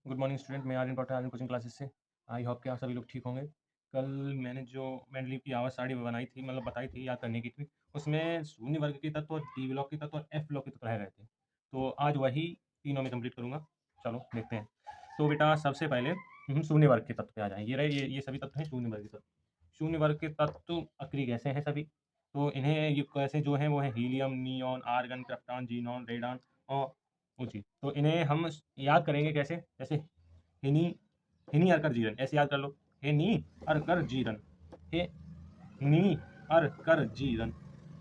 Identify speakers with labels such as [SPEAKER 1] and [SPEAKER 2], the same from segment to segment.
[SPEAKER 1] Good morning student, मैं Aryan Pathan Aryan coaching classes से। I hope कि आप सभी लोग ठीक होंगे। कल मैंने जो मैंडलीव की आवाज़ साड़ी बनाई थी, मतलब बताई थी, याद करने की थी, उसमें शून्य वर्ग के तत्व और डी ब्लॉक के तत्व और एफ ब्लॉक के तत्व रह गए थे। तो आज वही तीनों में कंप्लीट करूँगा। चलो देखते हैं। तो बेटा सबसे पहले हम शून्य वर्ग के तत्व पे आ जाएँ। ये रहे, ये सभी तत्व हैं शून्य वर्ग के तत्व। शून्य वर्ग के तत्व अक्रिय गैसें हैं सभी। तो इन्हें ये गैसें जो हैं वो हैं helium, neon, argon, krypton, xenon, radon और ऊँची। तो इन्हें हम याद करेंगे कैसे? जैसे हेनी हेनी अरकर जीरन, ऐसे याद कर लो। हेनी अरकर जीरन, हे नी अरकर जीरन,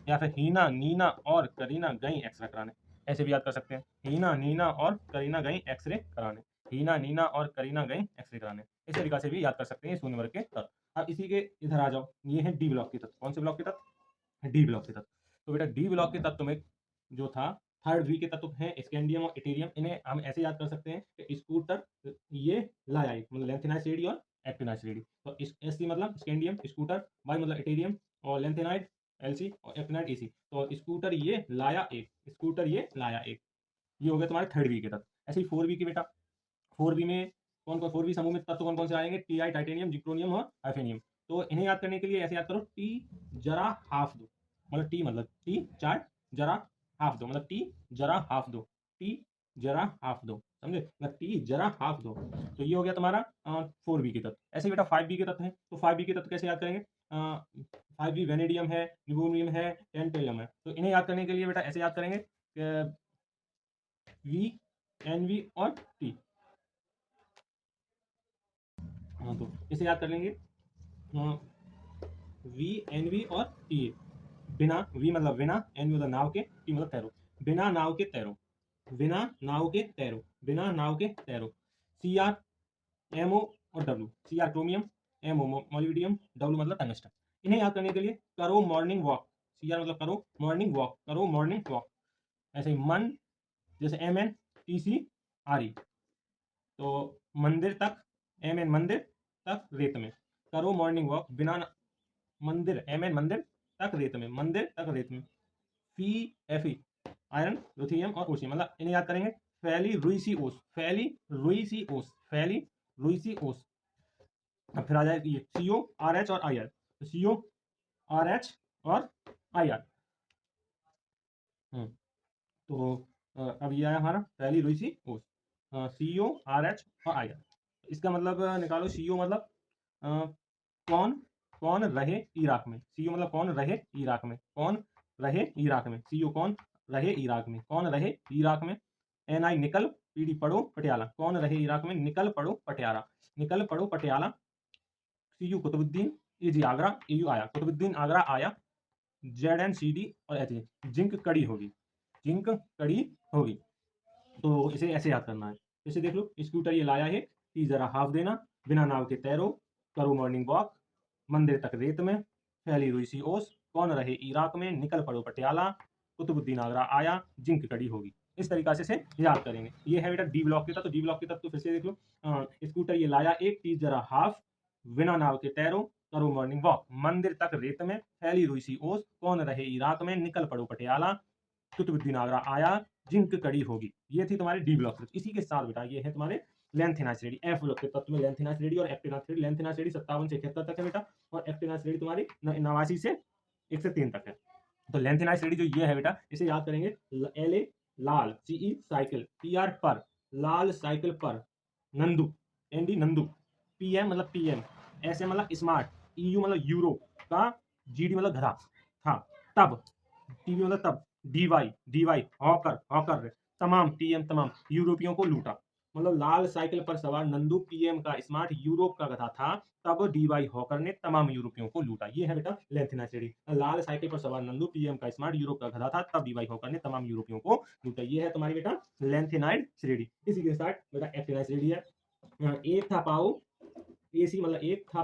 [SPEAKER 1] या फिर हीना, नीना और करीना गई एक्सरे कराने, ऐसे भी याद कर सकते हैं। हीना, नीना और करीना गई एक्सरे कराने, हीना, नीना और करीना गई एक्सरे कराने, इस तरीका से भी याद कर सकते हैं शून्य वर्ग के तत्व। अब इसी के इधर आ जाओ, ये है डी ब्लॉक के तत्व। कौन से ब्लॉक के तत्व? डी ब्लॉक के तत्व। तो बेटा डी ब्लॉक के तत्व में जो था, थर्ड वी के तत्व हैं स्कैंडियम और इटेरियम। इन्हें हम ऐसे याद कर सकते हैं कि स्कूटर, ये लाइट मतलब लेंथेनाइड रेडी और एक्टिनाइड रेडी। तो इस एस सी मतलब स्कैंडियम, स्कूटर वाई मतलब इटेरियम और लेंथेनाइड एलसी और एक्टिनाइड एसी। तो स्कूटर ये लाया एक, स्कूटर ये लाया एक। ये हो गया तुम्हारे थर्ड वी के तत्व। ऐसे ही फोर वी के बेटा, फोर वी में कौन कौन, फोर वी समूह में तत्व कौन कौन से आएंगे? टी आई, टाइटेनियम, जिक्रोनियम और हाइफेनियम। तो इन्हें याद करने के लिए ऐसे याद करो, टी जरा हाफ दो, मतलब टी मतलब टी चार, जरा हाफ दो मतलब टी जरा हाफ दो, टी जरा हाफ दो, समझे? मतलब टी जरा हाफ दो। तो ये हो गया तुम्हारा फोर बी के तत्व। ऐसे ही बेटा फाइव बी के तत्व है। तो फाइव बी के तत्व कैसे याद करेंगे? फाइव बी वेनेडियम है, ल्यूमिनियम है, टेंटेलियम है। तो इन्हें याद करने के लिए बेटा ऐसे याद करेंगे, वी, एन वी और टी। हाँ, तो इसे याद कर लेंगे, वी, एन वी और टी। बिना, वी मतलब बिना, एन वी मतलब नाव के, टी मतलब तैरो। बिना नाव के तैरो, बिना नाव के तैरो, बिना नाव के तैरो। सी आर, एमओ और W. C R chromium, MO molybdenum, W मतलब टंगस्टन। इन्हें याद करने के लिए करो मॉर्निंग वॉक। सी आर मतलब करो मॉर्निंग वॉक, करो मॉर्निंग वॉक। ऐसे ही मन, जैसे M N T C R E. तो मंदिर तक, एम एन मंदिर, तक रेत में। करो मॉर्निंग वॉक बिना मंदिर, एम एन मंदिर, तक रेत में, मंदिर तक रेत में। फी, एफ ई आयरन, लिथियम और ओशियम। मतलब इन्हें याद करेंगे, फैली रुई सी ओस, फैली रुई सी ओस, फैली रुई सी ओस। अब फिर आ जाए ये सी ओ आर एच और आई आर। तो सी ओ आर एच और आई आर। तो अब ये आया हमारा फैली रुई सी ओस, सी ओ आर एच और आई आर। इसका मतलब निकालो। सी ओ मतलब अ, कौन कौन रहे इराक में। सीओ मतलब कौन रहे इराक में, कौन रहे इराक में। सीओ कौन रहे इराक में, कौन रहे इराक में। एन आई निकल, पीडी पढ़ो पटियाला, कौन रहे इराक में, निकल पढ़ो पटियाला, निकल पढ़ो पटियाला। सीयू कुतुबुद्दीन, ए जी आगरा, एयू आया, कुतुबुद्दीन आगरा आया। जेड एन सी डी और एच, जिंक कड़ी होगी, जिंक कड़ी होगी। तो इसे ऐसे याद करना है। इसे देख लो, स्कूटर ये लाया है, टी जरा हाफ देना, बिना नाव के तैरो, करो मॉर्निंग वॉक, मंदिर तक रेत में, फैली रुई सी ओस, कौन रहे इराक में, निकल पड़ो पटियाला, कुतुबुद्दीन आगरा आया, जिंक कड़ी होगी। इस तरीका से याद करेंगे। ये है बेटा डी ब्लॉक के तत्व। तो डी ब्लॉक के तत्व तो फिर से देख लो, स्कूटर ये लाया एक, टी जरा हाफ, बिना नाव के तैरो, करो मॉर्निंग वॉक, मंदिर तक रेत में, फैली रुई सी ओस, कौन रहे इराक में, निकल पड़ो पटियाला, कुतुबुद्दीन आगरा आया, जिंक कड़ी होगी। ये थी तुम्हारी डी ब्लॉक। इसी के साथ बेटा ये है तुम्हारे लेंथेनाइज रेडी, एफ ब्लॉक के तत्व में लेंथेनाइज रेडी और एक्टिनाइज रेडी। लेंथेनाइज रेडी 57 से 71 तक है बेटा, और एक्टिनाइज रेडी तुम्हारी 89 से 103 तक है। तो लेंथेनाइज रेडी जो ये है बेटा, इसे याद करेंगे, एल ए लाल, सीई साइकिल, पी आर पर, लाल साइकिल पर, Nandu, N D Nandu, P M मतलब पी एम, एस एम मतलब स्मार्ट, ई यू मतलब यूरो का, जी डी मतलब गधा था, तब, टीवी मतलब तब, डीवाई, डीवाई हॉकर, हॉकर तमाम, टीएम तमाम, यूरोपियों को लूटा। मतलब लाल साइकिल पर सवार नंदू पीएम का स्मार्ट यूरोप का गधा था, तब डीवाई हॉकर ने तमाम यूरोपियों को लूटा। ये है बेटा लेंथेनाइज रेडी। लाल साइकिल पर सवार नंदू पीएम का स्मार्ट यूरोप का गधा था, तब डीवाई हॉकर ने तमाम यूरोपियों को लूटा। ये है तुम्हारी बेटा लेंथेनाइड रेडी। इसी के साथ बेटा एक्टिनाइज रेडी है। एक था पाओ, एसी मतलब एक था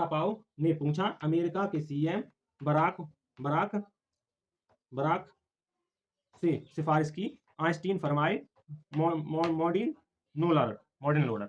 [SPEAKER 1] पाओ ने पूछा अमेरिका के सीएम बराक बराक बराक से सिफारिश की, आइंस्टीन फरमाए, मॉडर्न लोडर, मॉडर्न लोडर।